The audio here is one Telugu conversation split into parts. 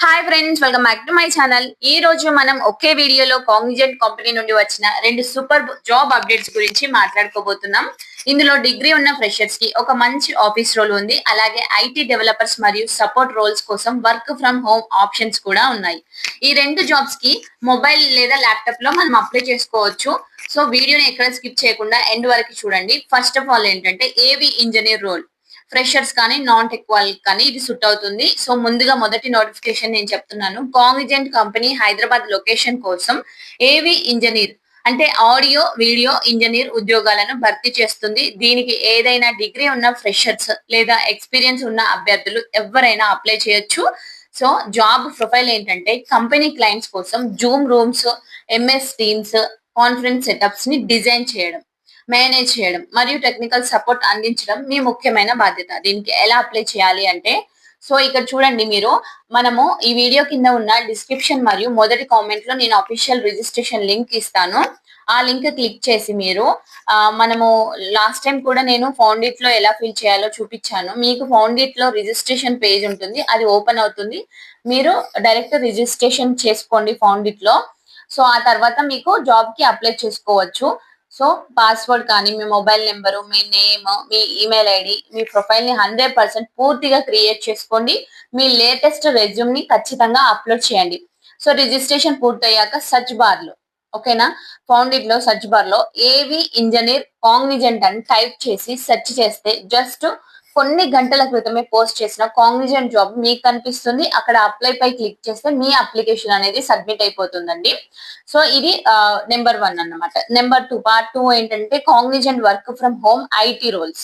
Hi friends, welcome back to my channel. ఈ రోజు మనం ఒకే వీడియోలో కాగ్నిజెంట్ కంపెనీ నుండి వచ్చిన రెండు సూపర్ జాబ్ అప్డేట్స్ గురించి మాట్లాడుకోబోతున్నాం. ఇందులో డిగ్రీ ఉన్న ఫ్రెషర్స్ కి ఒక మంచి ఆఫీస్ రోల్ ఉంది. అలాగే ఐటీ డెవలపర్స్ మరియు సపోర్ట్ రోల్స్ కోసం వర్క్ ఫ్రమ్ హోమ్ ఆప్షన్స్ కూడా ఉన్నాయి. ఈ రెండు జాబ్స్ కి మొబైల్ లేదా ల్యాప్టాప్ లో మనం అప్లై చేసుకోవచ్చు. సో వీడియోని ఎక్కడ స్కిప్ చేయకుండా ఎండ్ వరకు చూడండి. ఫస్ట్ ఆఫ్ ఆల్ ఏంటంటే ఏవి ఇంజనీర్ రోల్ ఫ్రెషర్స్ కానీ నాన్ టెక్ వాళ్ళకి కానీ ఇది సుట్ అవుతుంది. సో ముందుగా మొదటి నోటిఫికేషన్ నేను చెప్తున్నాను. కాగ్నిజెంట్ కంపెనీ హైదరాబాద్ లొకేషన్ కోసం ఏవి ఇంజనీర్ అంటే ఆడియో వీడియో ఇంజనీర్ ఉద్యోగాలను భర్తీ చేస్తుంది. దీనికి ఏదైనా డిగ్రీ ఉన్న ఫ్రెషర్స్ లేదా ఎక్స్పీరియన్స్ ఉన్న అభ్యర్థులు ఎవరైనా అప్లై చేయొచ్చు. సో జాబ్ ప్రొఫైల్ ఏంటంటే కంపెనీ క్లయింట్స్ కోసం Zoom rooms, MS teams, conference setups ని డిజైన్ చేయడం, మేనేజ్ చేయడం మరియు టెక్నికల్ సపోర్ట్ అందించడం మీ ముఖ్యమైన బాధ్యత. దీనికి ఎలా అప్లై చేయాలి అంటే, సో ఇక్కడ చూడండి, మనము ఈ వీడియో కింద ఉన్న డిస్క్రిప్షన్ మరియు మొదటి కామెంట్ లో నేను అఫీషియల్ రిజిస్ట్రేషన్ లింక్ ఇస్తాను. ఆ లింక్ క్లిక్ చేసి మీరు మనము లాస్ట్ టైం కూడా నేను ఫౌండిట్ లో ఎలా ఫిల్ చేయాలో చూపించాను. మీకు ఫౌండిట్ లో రిజిస్ట్రేషన్ పేజ్ ఉంటుంది, అది ఓపెన్ అవుతుంది. మీరు డైరెక్ట్ రిజిస్ట్రేషన్ చేసుకోండి ఫౌండిట్ లో. సో ఆ తర్వాత మీకు జాబ్ కి అప్లై చేసుకోవచ్చు. సో పాస్వర్డ్ కానీ, మీ మొబైల్ నెంబరు, మీ నేమ్, మీ ఈమెయిల్ ఐడి, మీ ప్రొఫైల్ ని 100% పూర్తిగా క్రియేట్ చేసుకోండి. మీ లేటెస్ట్ రెజ్యూమ్ ని ఖచ్చితంగా అప్లోడ్ చేయండి. సో రిజిస్ట్రేషన్ పూర్తయ్యాక సర్చ్ బార్ లో, ఓకేనా, ఫౌండిట్ లో సర్చ్ బార్ లో ఏవి ఇంజనీర్ కాగ్నిజెంట్ అని టైప్ చేసి సెర్చ్ చేస్తే జస్ట్ కొన్ని గంటల క్రితమే పోస్ట్ చేసిన కాగ్నిజెంట్ జాబ్ మీకు కనిపిస్తుంది. అక్కడ అప్లై పై క్లిక్ చేస్తే మీ అప్లికేషన్ అనేది సబ్మిట్ అయిపోతుందండి. సో ఇది నెంబర్ 1 అన్నమాట. నెంబర్ 2 పార్ట్ 2 ఏంటంటే Cognizant work from home IT roles.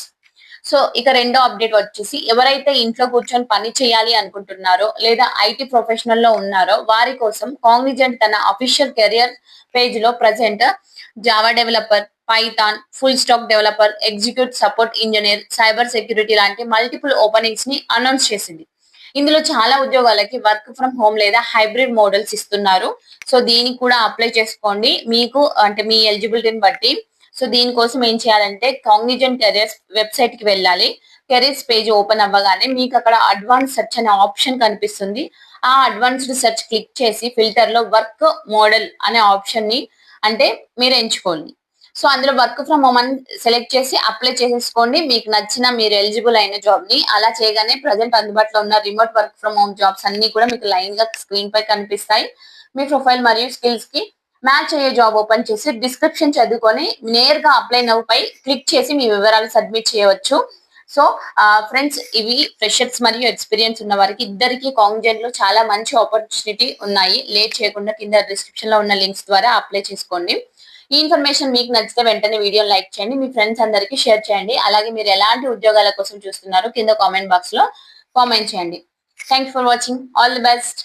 So ఇక రెండో అప్డేట్ వచ్చేసి ఎవరైతే ఇంట్లో కూర్చొని పని చేయాలి అనుకుంటున్నారో లేదా ఐటీ ప్రొఫెషనల్ లో ఉన్నారో వారి కోసం కాగ్నిజెంట్ తన అఫీషియల్ కెరియర్ పేజ్ లో present Java developer, Python, full stack developer, executive support engineer, cyber security లాంటి మల్టిపుల్ ఓపెనింగ్స్ ని అనౌన్స్ చేసింది. ఇందులో చాలా ఉద్యోగాలకి వర్క్ ఫ్రమ్ హోమ్ లేదా హైబ్రిడ్ మోడల్స్ ఇస్తున్నారు. సో దీనికి కూడా అప్లై చేసుకోండి మీకు అంటే మీ ఎలిజిబిలిటీని బట్టి. సో దీనికోసం ఏం చేయాలంటే కాగ్నిజెంట్ కెరియర్స్ వెబ్సైట్ కి వెళ్ళాలి. కెరీర్స్ పేజ్ ఓపెన్ అవ్వగానే మీకు అక్కడ అడ్వాన్స్ సెర్చ్ అనే ఆప్షన్ కనిపిస్తుంది. ఆ అడ్వాన్స్డ్ సెర్చ్ క్లిక్ చేసి ఫిల్టర్ లో వర్క్ మోడల్ అనే ఆప్షన్ ని అంటే మీరు ఎంచుకోండి. సో అందులో వర్క్ ఫ్రమ్ హోమ్ అని సెలెక్ట్ చేసి అప్లై చేసేసుకోండి మీకు నచ్చిన మీరు ఎలిజిబుల్ అయిన జాబ్ ని. అలా చేయగానే ప్రజెంట్ అందుబాటులో ఉన్న remote work from home jobs అన్ని కూడా మీకు లైన్ గా స్క్రీన్ పై కనిపిస్తాయి. మీ ప్రొఫైల్ మరియు స్కిల్స్ కి మ్యాచ్ అయ్యే జాబ్ ఓపెన్ చేసి డిస్క్రిప్షన్ చదువుకొని నేరుగా అప్లై నౌ పై క్లిక్ చేసి మీ వివరాలు సబ్మిట్ చేయవచ్చు. సో ఫ్రెండ్స్, ఇవి ఫ్రెషర్స్ మరియు ఎక్స్పీరియన్స్ ఉన్న వారికి ఇద్దరికి కాగ్నిజెంట్ లో చాలా మంచి ఆపర్చునిటీ ఉన్నాయి. లేట్ చేయకుండా కింద డిస్క్రిప్షన్ లో ఉన్న లింక్స్ ద్వారా అప్లై చేసుకోండి. ఈ ఇన్ఫర్మేషన్ మీకు నచ్చితే వెంటనే వీడియో లైక్ చేయండి, మీ ఫ్రెండ్స్ అందరికి షేర్ చేయండి. అలాగే మీరు ఎలాంటి ఉద్యోగాల కోసం చూస్తున్నారు కింద కామెంట్ బాక్స్ లో కామెంట్ చేయండి. Thank for watching. All the best.